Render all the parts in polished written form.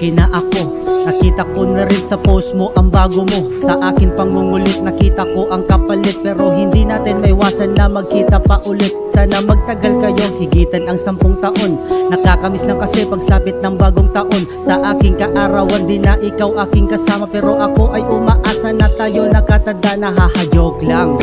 okay na ako. Nakita ko na rin sa post mo ang bago mo. Sa akin pangungulit nakita ko ang kapalit. Pero hindi natin maiwasan na magkita pa ulit. Sana magtagal kayo higitan ang 10 taon. Nakakamiss lang kasi pagsapit ng bagong taon. Sa aking kaarawan di na ikaw aking kasama. Pero ako ay umaasa na tayo nakatanda na. Haha-joke lang.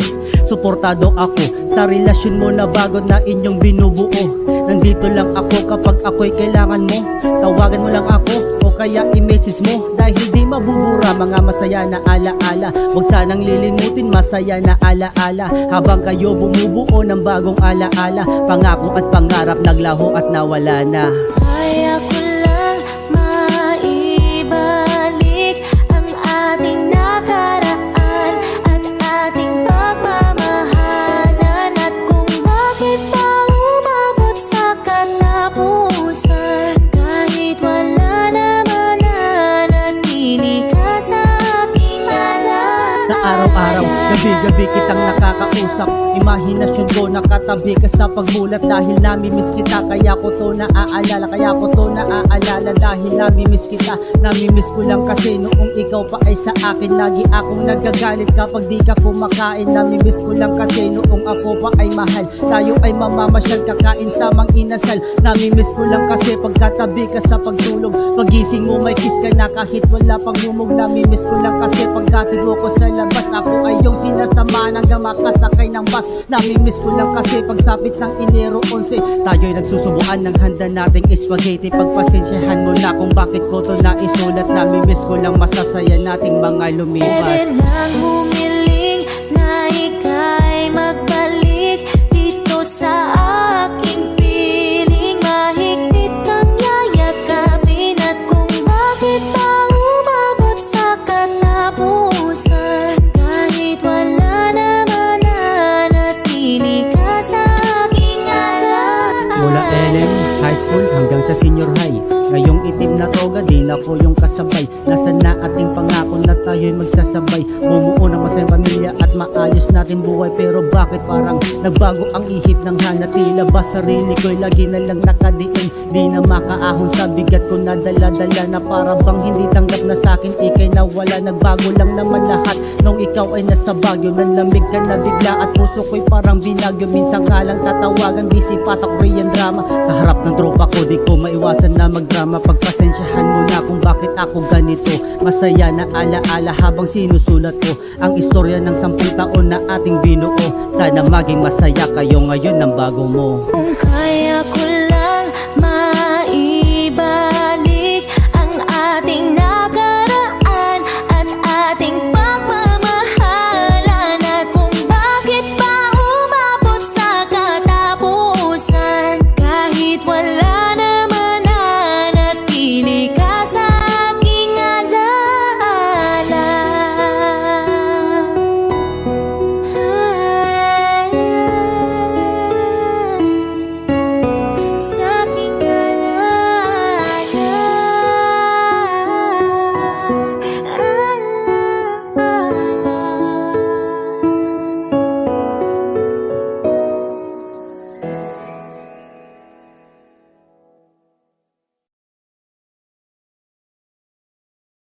Suportado ako sa relasyon mo na bago na inyong binubuo. Nandito lang ako kapag ako'y kailangan mo. Tawagan mo lang ako o kaya i-message mo. Dahil di mabubura mga masaya na alaala. Huwag sanang lilimutin masaya na alaala. Habang kayo bumubuo ng bagong alaala. Pangako at pangarap naglaho at nawala na. Kaya ko lang maibalik ang ating nakaraan at ating pagmamahalan. At kung bakit pa umabot sa katapusan, kahit wala naman nanatili ka sa aking alam. Sa araw-araw, gabi-gabi kitang nakakausap. Imahinasyon ko nakatabi ka sa pagmulat. Dahil namimiss kita, kaya ko to naaalala. Kaya ko to naaalala dahil namimiss kita. Namimiss ko lang kasi noong ikaw pa ay sa akin. Lagi akong nagagalit kapag di ka kumakain. Namimiss ko lang kasi noong ako pa ay mahal. Tayo ay mamamasyal, kakain sa mang inasal. Namimiss ko lang kasi pagkatabi ka sa pagtulog. Pagising mo may kiss ka na kahit wala pang humog. Namimiss ko lang kasi pagkatid mo ko sa labas. Ako ay yung sinasama hanggang makasakay ng bus. Namimiss ko lang kasi pagsapit ng Enero 11, tayo'y nagsusubuan ng handa nating spaghetti. Pagpasensyahan mo na kung bakit ko to naisulat. Namimiss ko lang masasaya nating mga lumipas. Pwede lang humiling na ika'y magbalik dito sa aking piling. Mahigpit kang yayakapin at kung bakit pa umabot sa katapusan, kahit wala naman nanatili ka sa aking alam. Mula LM, high school hanggang sa senior high, ngayong itim na toga di na po yung kasabay. Nasaan na ating pangako na tayo'y magsasabay. Bumuo ng masayang pamilya at maayos natin buhay. Pero bakit parang nagbago ang ihip ng hangin? Tila ba sarili ko'y lagi na lang nakadiin? Di na makaahon sa bigat ko na dala-dala. Na para bang hindi tanggap na sa'kin ikay nawala. Nagbago lang naman lahat nung ikaw ay nasa Baguio. Nanlamig ka na bigla at puso ko'y parang binagyo. Minsan ka lang tatawagan, busy pa sa Korean drama. Sa harap ng tropa ko di ko maiwasan na magdrama. Pagpasensyahan mo na kung bakit ako ganito. Masaya na alaala habang sinusulat ko ang istorya ng 10 taon na ating binuo. Sana maging masaya kayo ngayon ng bago mo. Kung kaya ko